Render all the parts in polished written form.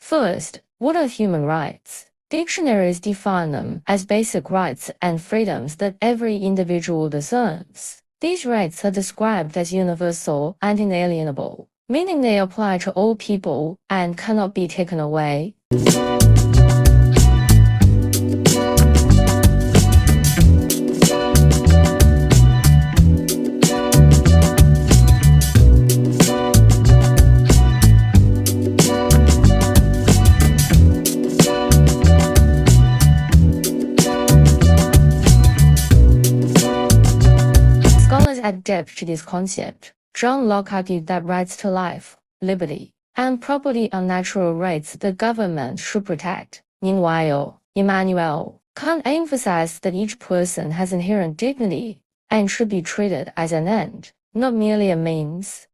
First, what are human rights? Dictionaries define them as basic rights and freedoms that every individual deserves. These rights are described as universal and inalienable, meaning they apply to all people and cannot be taken away. Scholars add depth to this concept. John Locke argued that rights to life, liberty, and property are natural rights the government should protect. Meanwhile, Immanuel Kant emphasized that each person has inherent dignity and should be treated as an end, not merely a means.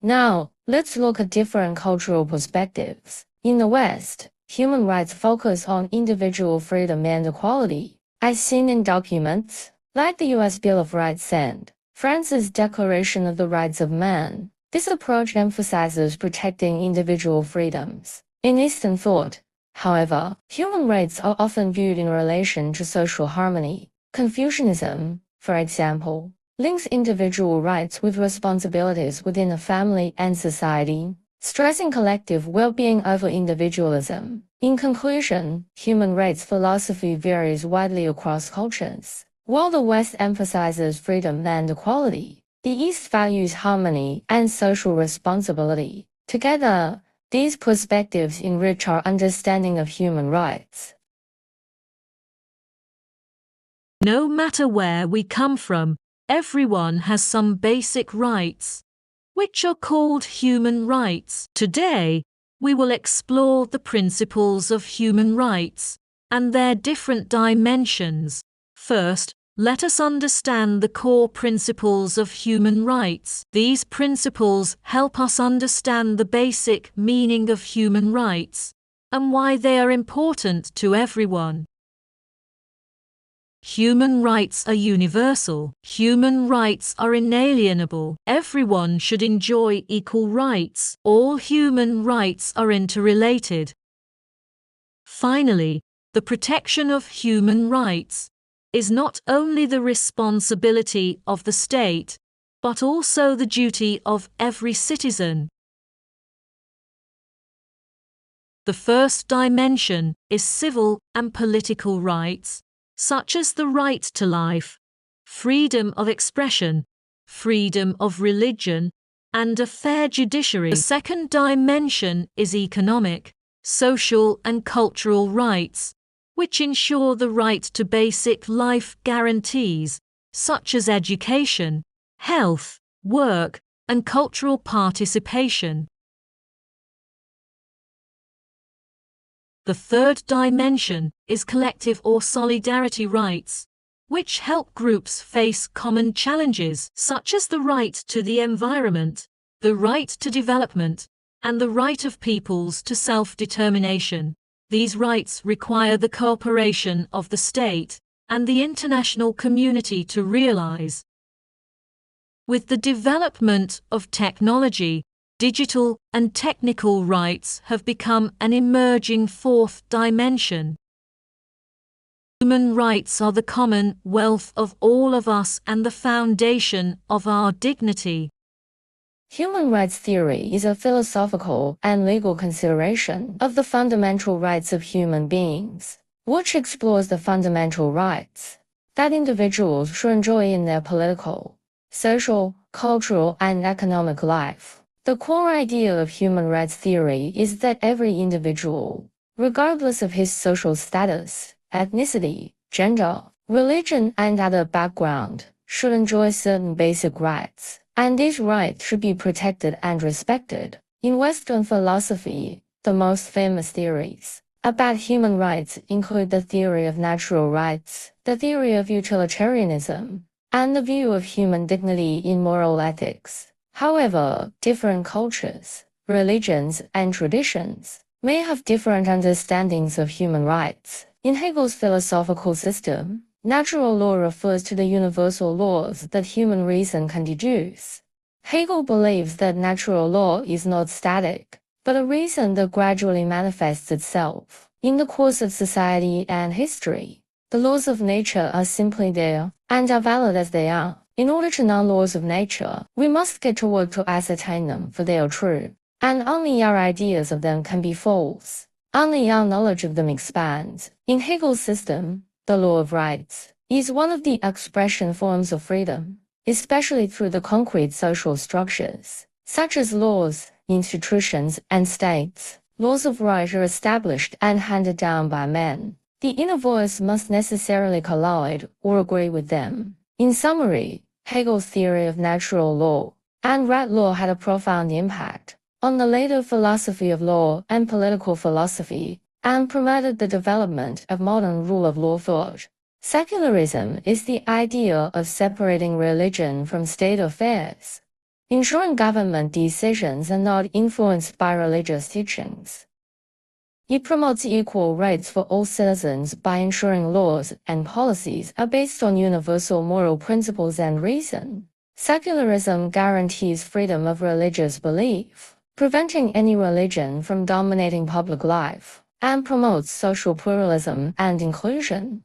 Now, let's look at different cultural perspectives. In the West, human rights focus on individual freedom and equality, as seen in documents like the U.S. Bill of Rights and France's Declaration of the Rights of Man. This approach emphasizes protecting individual freedoms. In Eastern thought, however, human rights are often viewed in relation to social harmony. Confucianism, for example, links individual rights with responsibilities within a family and society, stressing collective well-being over individualism. In conclusion, human rights philosophy varies widely across cultures. While the West emphasizes freedom and equality, the East values harmony and social responsibility. Together, these perspectives enrich our understanding of human rights. No matter where we come from, everyone has some basic rights, which are called human rights. Today, we will explore the principles of human rights and their different dimensions. First, let us understand the core principles of human rights. These principles help us understand the basic meaning of human rights and why they are important to everyone. Human rights are universal. Human rights are inalienable. Everyone should enjoy equal rights. All human rights are interrelated. Finally, the protection of human rights is not only the responsibility of the state, but also the duty of every citizen. The first dimension is civil and political rights, such as the right to life, freedom of expression, freedom of religion, and a fair judiciary. The second dimension is economic, social, and cultural rights, which ensure the right to basic life guarantees, such as education, health, work, and cultural participation. The third dimension is collective or solidarity rights, which help groups face common challenges, such as the right to the environment, the right to development, and the right of peoples to self-determination. These rights require the cooperation of the state and the international community to realize. With the development of technology, digital and technical rights have become an emerging fourth dimension. Human rights are the common wealth of all of us and the foundation of our dignity. Human rights theory is a philosophical and legal consideration of the fundamental rights of human beings, which explores the fundamental rights that individuals should enjoy in their political, social, cultural, and economic life. The core idea of human rights theory is that every individual, regardless of his social status, ethnicity, gender, religion, and other background, should enjoy certain basic rights, and these rights should be protected and respected. In Western philosophy, the most famous theories about human rights include the theory of natural rights, the theory of utilitarianism, and the view of human dignity in moral ethics. However, different cultures, religions, and traditions may have different understandings of human rights. In Hegel's philosophical system, natural law refers to the universal laws that human reason can deduce. Hegel believes that natural law is not static, but a reason that gradually manifests itself in the course of society and history. The laws of nature are simply there, and are valid as they are. In order to know laws of nature, we must get to work to ascertain them, for they are true, and only our ideas of them can be false. Only our knowledge of them expands. In Hegel's system, the law of rights is one of the expression forms of freedom, especially through the concrete social structures, such as laws, institutions, and states. Laws of right are established and handed down by men. The inner voice must necessarily collide or agree with them. In summary, Hegel's theory of natural law and right law had a profound impact on the later philosophy of law and political philosophy, and promoted the development of modern rule of law thought. Secularism is the idea of separating religion from state affairs, ensuring government decisions are not influenced by religious teachings. It promotes equal rights for all citizens by ensuring laws and policies are based on universal moral principles and reason. Secularism guarantees freedom of religious belief, preventing any religion from dominating public life, and promotes social pluralism and inclusion.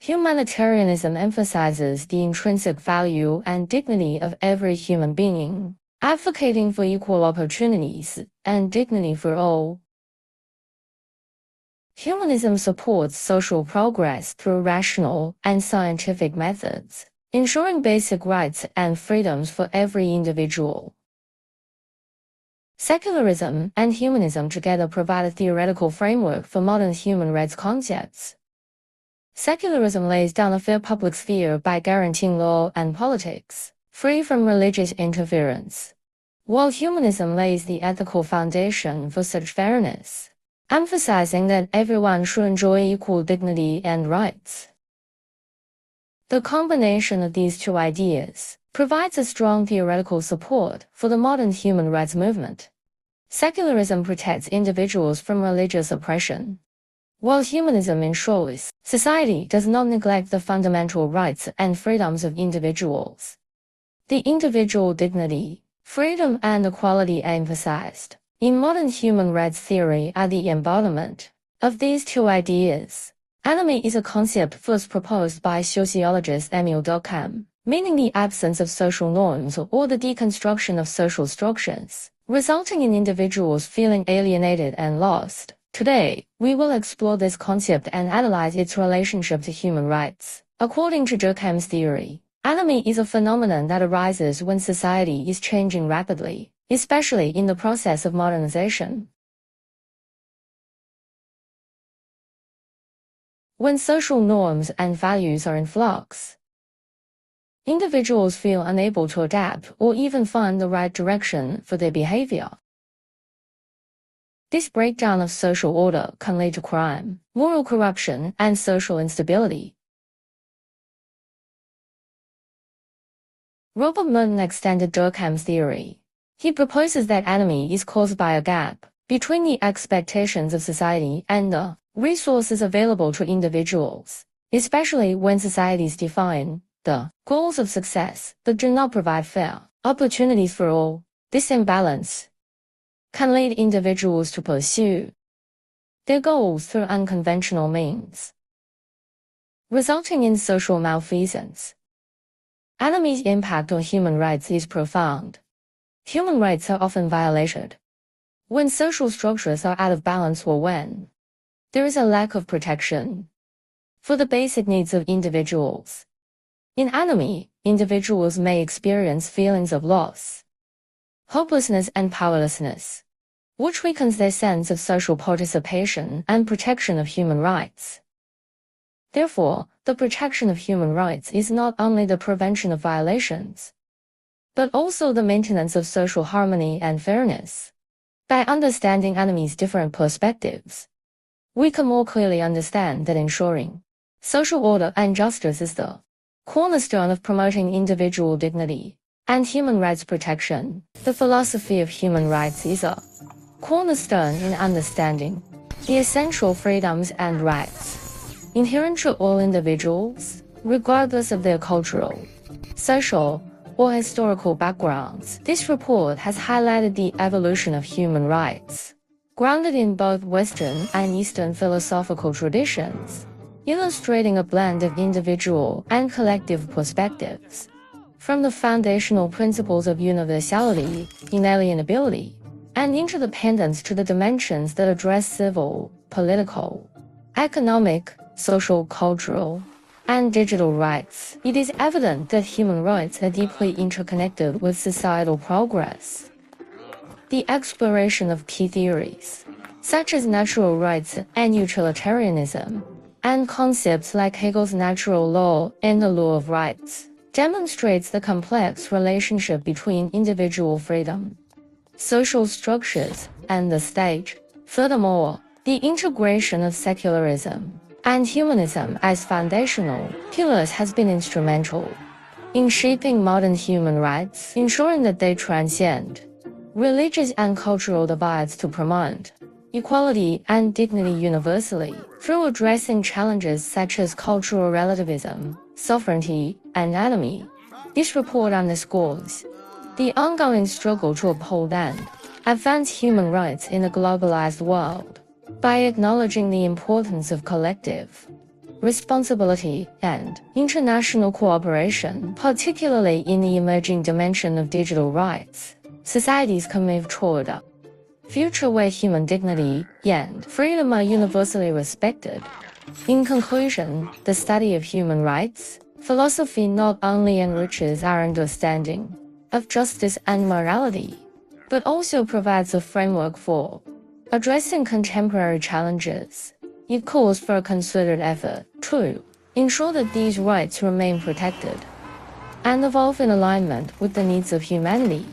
Humanitarianism emphasizes the intrinsic value and dignity of every human being, advocating for equal opportunities and dignity for all. Humanism supports social progress through rational and scientific methods, ensuring basic rights and freedoms for every individual. Secularism and humanism together provide a theoretical framework for modern human rights concepts. Secularism lays down a fair public sphere by guaranteeing law and politics, free from religious interference, while humanism lays the ethical foundation for such fairness, emphasizing that everyone should enjoy equal dignity and rights. The combination of these two ideas provides a strong theoretical support for the modern human rights movement. Secularism protects individuals from religious oppression, while humanism ensures society does not neglect the fundamental rights and freedoms of individuals. The individual dignity, freedom, and equality emphasized in modern human rights theory are the embodiment of these two ideas. Enemy is a concept first proposed by sociologist Emil Durkheim, meaning the absence of social norms or the deconstruction of social structures, resulting in individuals feeling alienated and lost. Today, we will explore this concept and analyze its relationship to human rights. According to Durkheim's theory, enemy is a phenomenon that arises when society is changing rapidly, especially in the process of modernization. When social norms and values are in flux, individuals feel unable to adapt or even find the right direction for their behavior. This breakdown of social order can lead to crime, moral corruption, and social instability. Robert Merton extended Durkheim's theory. He proposes that enemy is caused by a gap between the expectations of society and the resources available to individuals, especially when societies define the goals of success but do not provide fair opportunities for all. This imbalance can lead individuals to pursue their goals through unconventional means, resulting in social malfeasance. Enemy's impact on human rights is profound. Human rights are often violated when social structures are out of balance or when there is a lack of protection for the basic needs of individuals. In enemy, individuals may experience feelings of loss, hopelessness, and powerlessness, which weakens their sense of social participation and protection of human rights. Therefore, the protection of human rights is not only the prevention of violations, but also the maintenance of social harmony and fairness. By understanding enemy's different perspectives, we can more clearly understand that ensuring social order and justice is the cornerstone of promoting individual dignity and human rights protection. The philosophy of human rights is a cornerstone in understanding the essential freedoms and rights inherent to all individuals, regardless of their cultural, social, or historical backgrounds, this report has highlighted the evolution of human rights, grounded in both Western and Eastern philosophical traditions, illustrating a blend of individual and collective perspectives. From the foundational principles of universality, inalienability, and interdependence to the dimensions that address civil, political, economic, social, cultural, and digital rights, it is evident that human rights are deeply interconnected with societal progress. The exploration of key theories, such as natural rights and utilitarianism, and concepts like Hegel's natural law and the law of rights, demonstrates the complex relationship between individual freedom, social structures, and the state. Furthermore, the integration of secularism and humanism as foundational pillars has been instrumental in shaping modern human rights, ensuring that they transcend religious and cultural divides to promote equality and dignity universally. Through addressing challenges such as cultural relativism, sovereignty, and autonomy, this report underscores the ongoing struggle to uphold and advance human rights in a globalized world. By acknowledging the importance of collective responsibility and international cooperation, particularly in the emerging dimension of digital rights, societies can move toward a future where human dignity and freedom are universally respected. In conclusion, the study of human rights philosophy not only enriches our understanding of justice and morality, but also provides a framework for addressing contemporary challenges. It calls for a concerted effort to ensure that these rights remain protected and evolve in alignment with the needs of humanity.